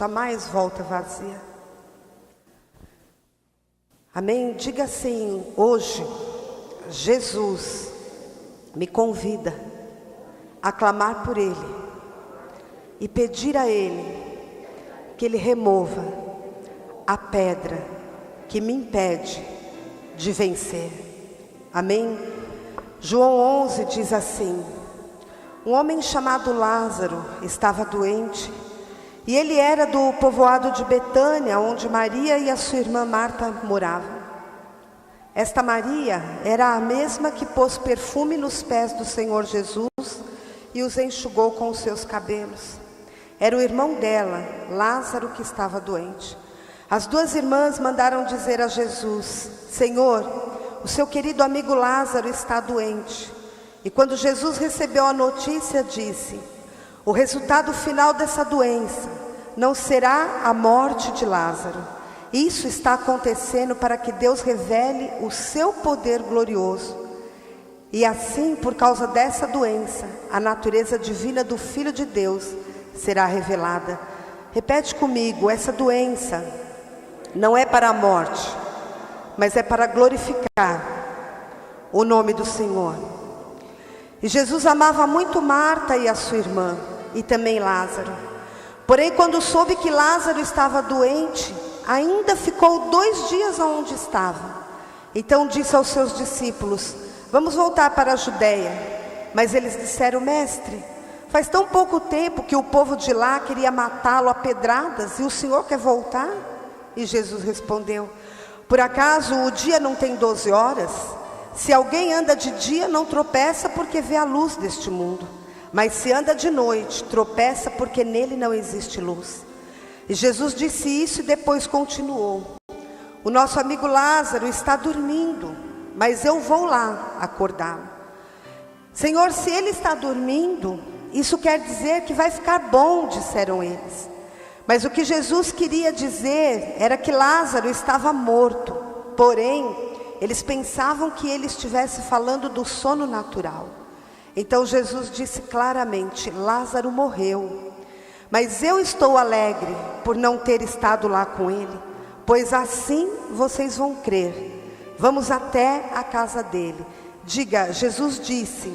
jamais volta vazia. Amém? Diga assim: hoje, Jesus me convida a clamar por Ele e pedir a Ele que Ele remova a pedra que me impede de vencer. Amém? João 11 diz assim: um homem chamado Lázaro estava doente, e ele era do povoado de Betânia, onde Maria e a sua irmã Marta moravam. Esta Maria era a mesma que pôs perfume nos pés do Senhor Jesus e os enxugou com os seus cabelos. Era o irmão dela, Lázaro, que estava doente. As duas irmãs mandaram dizer a Jesus: Senhor, o seu querido amigo Lázaro está doente. E quando Jesus recebeu a notícia, disse: o resultado final dessa doença não será a morte de Lázaro. Isso está acontecendo para que Deus revele o seu poder glorioso. E assim, por causa dessa doença, a natureza divina do Filho de Deus será revelada. Repete comigo: essa doença não é para a morte, mas é para glorificar o nome do Senhor. E Jesus amava muito Marta e a sua irmã, e também Lázaro. Porém, quando soube que Lázaro estava doente, ainda ficou 2 dias onde estava. Então disse aos seus discípulos: vamos voltar para a Judeia. Mas eles disseram: mestre, faz tão pouco tempo que o povo de lá queria matá-lo a pedradas, e o Senhor quer voltar? E Jesus respondeu: por acaso o dia não tem 12 horas? Se alguém anda de dia, não tropeça porque vê a luz deste mundo. Mas se anda de noite, tropeça porque nele não existe luz. E Jesus disse isso e depois continuou: o nosso amigo Lázaro está dormindo, mas eu vou lá acordá-lo. Senhor, se ele está dormindo, isso quer dizer que vai ficar bom, disseram eles. Mas o que Jesus queria dizer era que Lázaro estava morto. Porém, eles pensavam que ele estivesse falando do sono natural. Então Jesus disse claramente: Lázaro morreu, mas eu estou alegre por não ter estado lá com ele, pois assim vocês vão crer. Vamos até a casa dele. Diga: Jesus disse: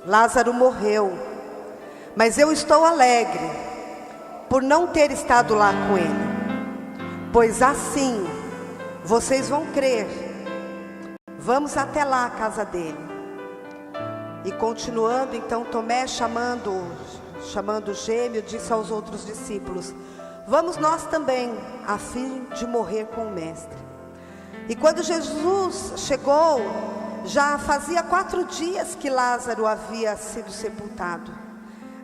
Lázaro morreu, mas eu estou alegre por não ter estado lá com ele, pois assim vocês vão crer. Vamos até lá a casa dele. E continuando, então Tomé, chamando o gêmeo, disse aos outros discípulos: vamos nós também, a fim de morrer com o mestre. E quando Jesus chegou, já fazia 4 dias que Lázaro havia sido sepultado.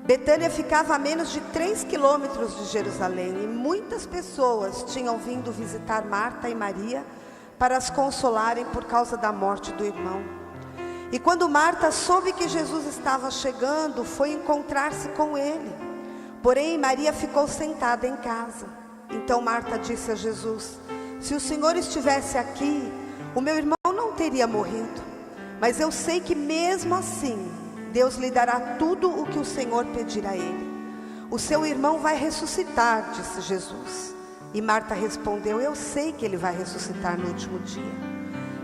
Betânia ficava a menos de 3 quilômetros de Jerusalém, e muitas pessoas tinham vindo visitar Marta e Maria para as consolarem por causa da morte do irmão. E quando Marta soube que Jesus estava chegando, foi encontrar-se com ele. Porém, Maria ficou sentada em casa. Então Marta disse a Jesus: se o Senhor estivesse aqui, o meu irmão não teria morrido. Mas eu sei que mesmo assim, Deus lhe dará tudo o que o Senhor pedir a ele. O seu irmão vai ressuscitar, disse Jesus. E Marta respondeu: eu sei que ele vai ressuscitar no último dia.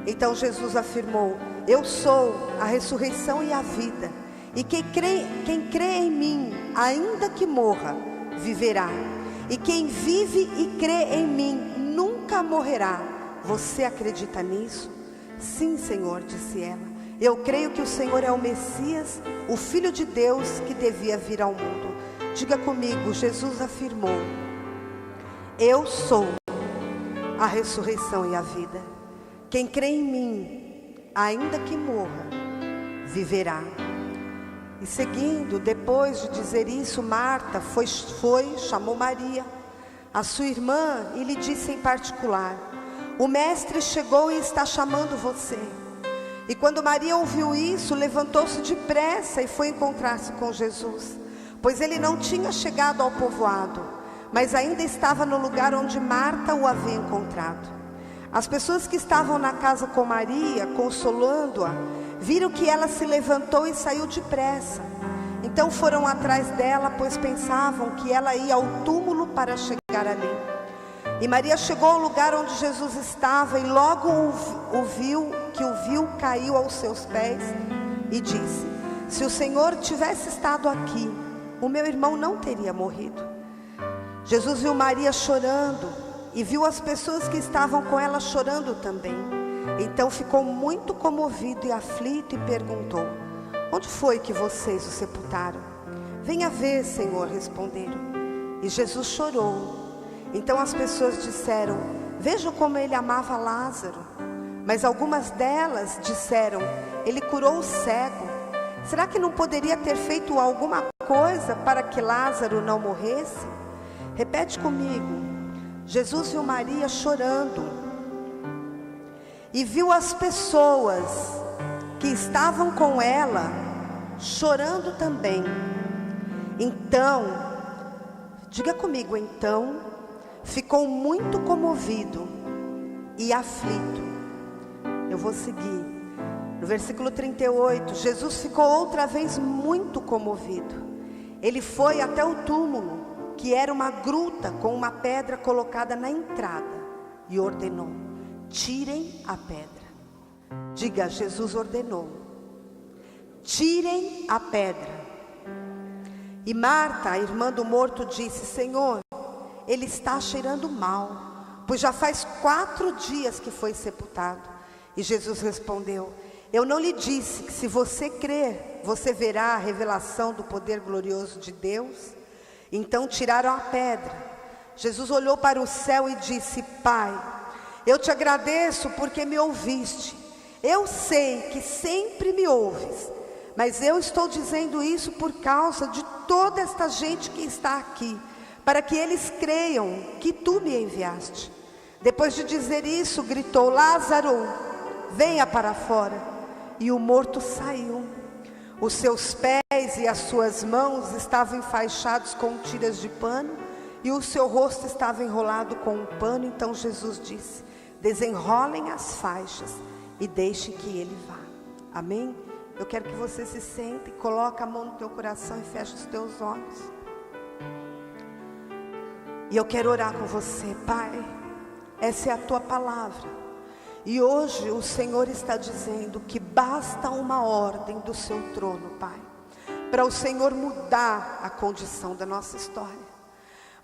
Então Jesus afirmou: eu sou a ressurreição e a vida. E quem crê em mim, ainda que morra, viverá. E quem vive e crê em mim, nunca morrerá. Você acredita nisso? Sim, Senhor, disse ela. Eu creio que o Senhor é o Messias, o Filho de Deus que devia vir ao mundo. Diga comigo: Jesus afirmou: eu sou a ressurreição e a vida. Quem crê em mim, ainda que morra, viverá. E seguindo, depois de dizer isso, Marta foi, chamou Maria, a sua irmã, e lhe disse em particular: o mestre chegou e está chamando você. E quando Maria ouviu isso, levantou-se depressa e foi encontrar-se com Jesus, pois ele não tinha chegado ao povoado, mas ainda estava no lugar onde Marta o havia encontrado. As pessoas que estavam na casa com Maria, consolando-a, viram que ela se levantou e saiu depressa. Então foram atrás dela, pois pensavam que ela ia ao túmulo para chegar ali. E Maria chegou ao lugar onde Jesus estava e logo o viu, caiu aos seus pés e disse: se o Senhor tivesse estado aqui, o meu irmão não teria morrido. Jesus viu Maria chorando e viu as pessoas que estavam com ela chorando também. Então ficou muito comovido e aflito e perguntou: onde foi que vocês o sepultaram? Venha ver, Senhor, responderam. E Jesus chorou. Então as pessoas disseram: veja como ele amava Lázaro. Mas algumas delas disseram: ele curou o cego. Será que não poderia ter feito alguma coisa para que Lázaro não morresse? Repete comigo. Jesus viu Maria chorando e viu as pessoas que estavam com ela chorando também. Então, diga comigo, então, ficou muito comovido e aflito. Eu vou seguir. No versículo 38, Jesus ficou outra vez muito comovido. Ele foi até o túmulo, que era uma gruta com uma pedra colocada na entrada, e ordenou: tirem a pedra. Diga, Jesus ordenou: tirem a pedra. E Marta, a irmã do morto, disse: Senhor, ele está cheirando mal, pois já faz 4 dias que foi sepultado. E Jesus respondeu: eu não lhe disse que se você crer, você verá a revelação do poder glorioso de Deus? Então tiraram a pedra. Jesus olhou para o céu e disse: Pai, eu te agradeço porque me ouviste. Eu sei que sempre me ouves, mas eu estou dizendo isso por causa de toda esta gente que está aqui, para que eles creiam que tu me enviaste. Depois de dizer isso, gritou: Lázaro, venha para fora. E o morto saiu. Os seus pés e as suas mãos estavam enfaixados com tiras de pano, e o seu rosto estava enrolado com um pano. Então Jesus disse: desenrolem as faixas e deixem que ele vá. Amém? Eu quero que você se sente, coloque a mão no teu coração e feche os teus olhos. E eu quero orar com você. Pai, essa é a tua palavra. E hoje o Senhor está dizendo que basta uma ordem do seu trono, Pai, para o Senhor mudar a condição da nossa história.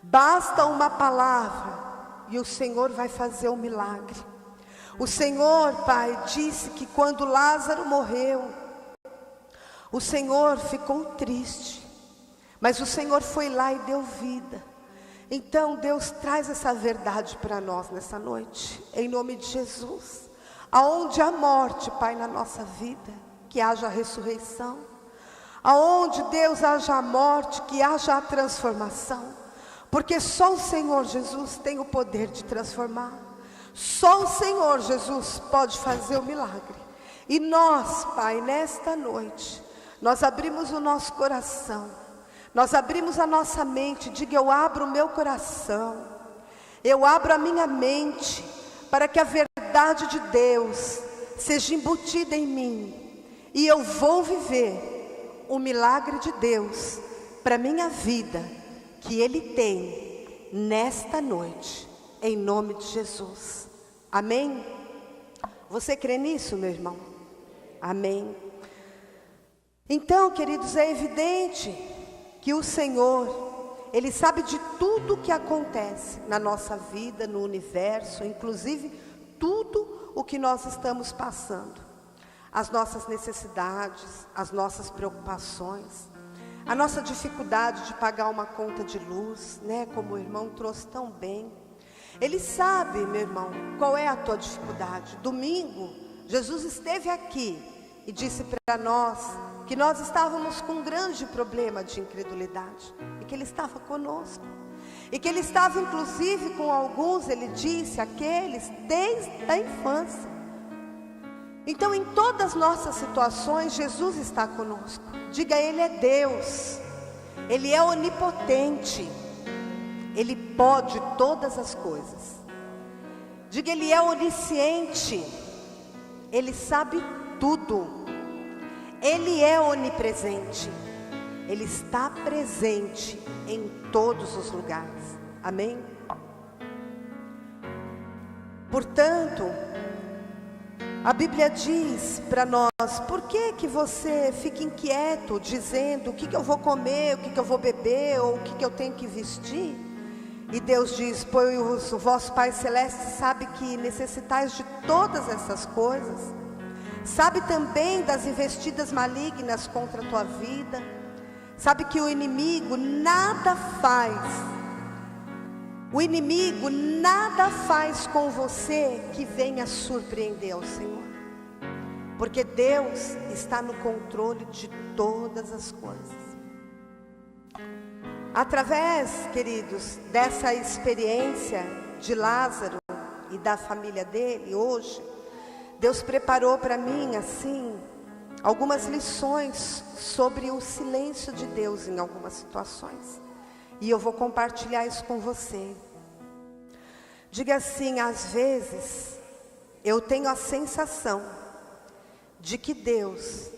Basta uma palavra e o Senhor vai fazer um milagre. O Senhor, Pai, disse que quando Lázaro morreu, o Senhor ficou triste, mas o Senhor foi lá e deu vida. Então Deus traz essa verdade para nós nessa noite, em nome de Jesus. Aonde há morte, Pai, na nossa vida, que haja ressurreição. Aonde Deus haja a morte, que haja a transformação. Porque só o Senhor Jesus tem o poder de transformar. Só o Senhor Jesus pode fazer o milagre. E nós, Pai, nesta noite, nós abrimos o nosso coração. Nós abrimos a nossa mente. Diga: eu abro o meu coração, eu abro a minha mente, para que a verdade de Deus seja embutida em mim, e eu vou viver o milagre de Deus para a minha vida, que Ele tem nesta noite, em nome de Jesus. Amém? Você crê nisso, meu irmão? Amém. Então, queridos, é evidente que o Senhor, Ele sabe de tudo o que acontece na nossa vida, no universo, inclusive tudo o que nós estamos passando. As nossas necessidades, as nossas preocupações, a nossa dificuldade de pagar uma conta de luz, né? Como o irmão trouxe tão bem. Ele sabe, meu irmão, qual é a tua dificuldade. Domingo, Jesus esteve aqui e disse para nós que nós estávamos com um grande problema de incredulidade, e que Ele estava conosco, e que Ele estava inclusive com alguns, Ele disse, aqueles desde a infância. Então em todas as nossas situações, Jesus está conosco. Diga: Ele é Deus, Ele é onipotente, Ele pode todas as coisas. Diga: Ele é onisciente, Ele sabe tudo. Ele é onipresente. Ele está presente em todos os lugares. Amém? Portanto, a Bíblia diz para nós: por que você fica inquieto, dizendo o que eu vou comer, o que eu vou beber, ou o que eu tenho que vestir? E Deus diz: pois o vosso Pai Celeste sabe que necessitais de todas essas coisas. Sabe também das investidas malignas contra a tua vida. Sabe que o inimigo nada faz. O inimigo nada faz com você que venha surpreender ao Senhor. Porque Deus está no controle de todas as coisas. Através, queridos, dessa experiência de Lázaro e da família dele hoje, Deus preparou para mim, assim, algumas lições sobre o silêncio de Deus em algumas situações. E eu vou compartilhar isso com você. Diga assim: às vezes, eu tenho a sensação de que Deus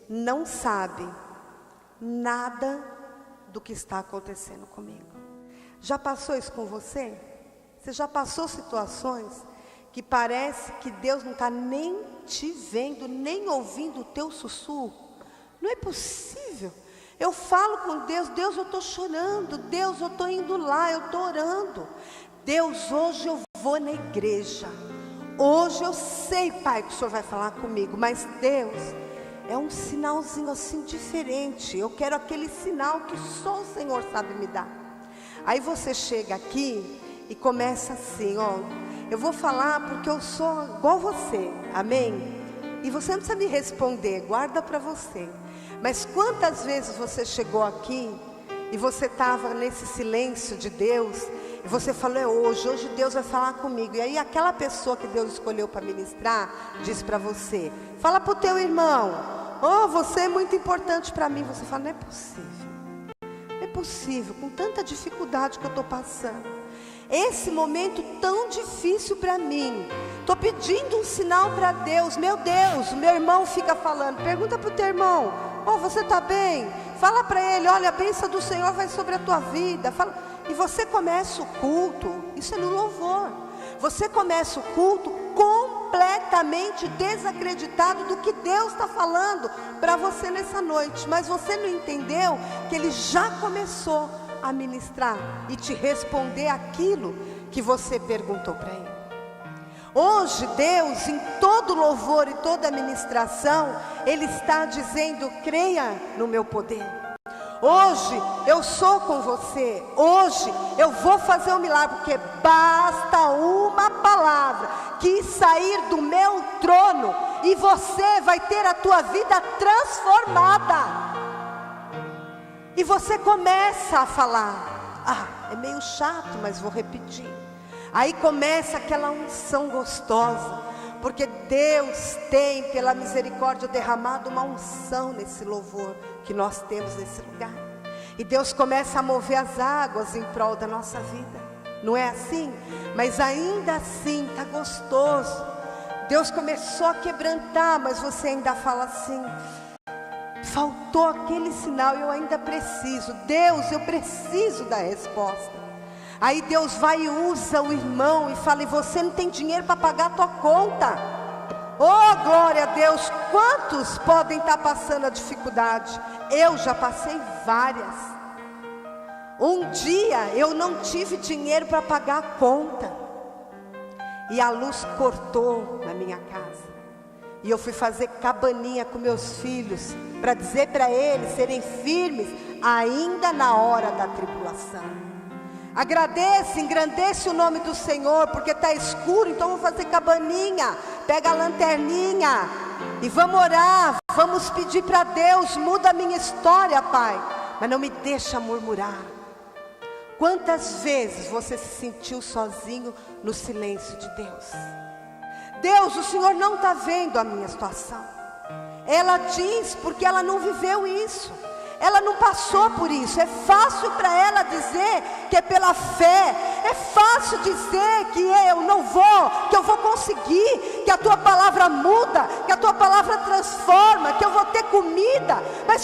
não sabe nada do que está acontecendo comigo. Já passou isso com você? Você já passou situações que parece que Deus não está nem te vendo, nem ouvindo o teu sussurro? Não é possível. Eu falo com Deus: Deus, eu estou chorando, Deus, eu estou indo lá, eu estou orando. Deus, hoje eu vou na igreja. Hoje eu sei, Pai, que o Senhor vai falar comigo, mas Deus, é um sinalzinho assim diferente. Eu quero aquele sinal que só o Senhor sabe me dar. Aí você chega aqui e começa assim: ó, eu vou falar porque eu sou igual você, amém? E você não precisa me responder, guarda para você. Mas quantas vezes você chegou aqui e você estava nesse silêncio de Deus, e você falou: é hoje Deus vai falar comigo. E aí aquela pessoa que Deus escolheu para ministrar, diz para você: fala para o teu irmão, oh, você é muito importante para mim. Você fala: não é possível, não é possível, com tanta dificuldade que eu estou passando. Esse momento tão difícil para mim, estou pedindo um sinal para Deus. Meu Deus, o meu irmão fica falando. Pergunta para o teu irmão: oh, você está bem? Fala para ele: olha, a bênção do Senhor vai sobre a tua vida. Fala. E você começa o culto, isso é no louvor. Você começa o culto completamente desacreditado do que Deus está falando para você nessa noite. Mas você não entendeu que Ele já começou a ministrar e te responder aquilo que você perguntou para Ele. Hoje Deus, em todo louvor e toda ministração, Ele está dizendo: creia no meu poder. Hoje eu sou com você. Hoje eu vou fazer um milagre, porque basta uma palavra que sair do meu trono e você vai ter a tua vida transformada. E você começa a falar: ah, é meio chato, mas vou repetir. Aí começa aquela unção gostosa, porque Deus tem, pela misericórdia, derramado uma unção nesse louvor que nós temos nesse lugar. E Deus começa a mover as águas em prol da nossa vida. Não é assim? Mas ainda assim está gostoso. Deus começou a quebrantar, mas você ainda fala assim: faltou aquele sinal, eu ainda preciso. Deus, eu preciso da resposta. Aí Deus vai e usa o irmão e fala: e você não tem dinheiro para pagar a tua conta? Oh, glória a Deus! Quantos podem estar passando a dificuldade? Eu já passei várias. Um dia eu não tive dinheiro para pagar a conta, e a luz cortou na minha casa, e eu fui fazer cabaninha com meus filhos, para dizer para eles serem firmes, ainda na hora da tribulação. Agradeça, engrandeça o nome do Senhor, porque está escuro, então vou fazer cabaninha. Pega a lanterninha e vamos orar, vamos pedir para Deus: muda a minha história, Pai, mas não me deixa murmurar. Quantas vezes você se sentiu sozinho no silêncio de Deus? Deus, o Senhor não está vendo a minha situação. Ela diz porque ela não viveu isso. Ela não passou por isso. É fácil para ela dizer que é pela fé. É fácil dizer que eu não vou, que eu vou conseguir, que a tua palavra muda, que a tua palavra transforma, que eu vou ter comida. Mas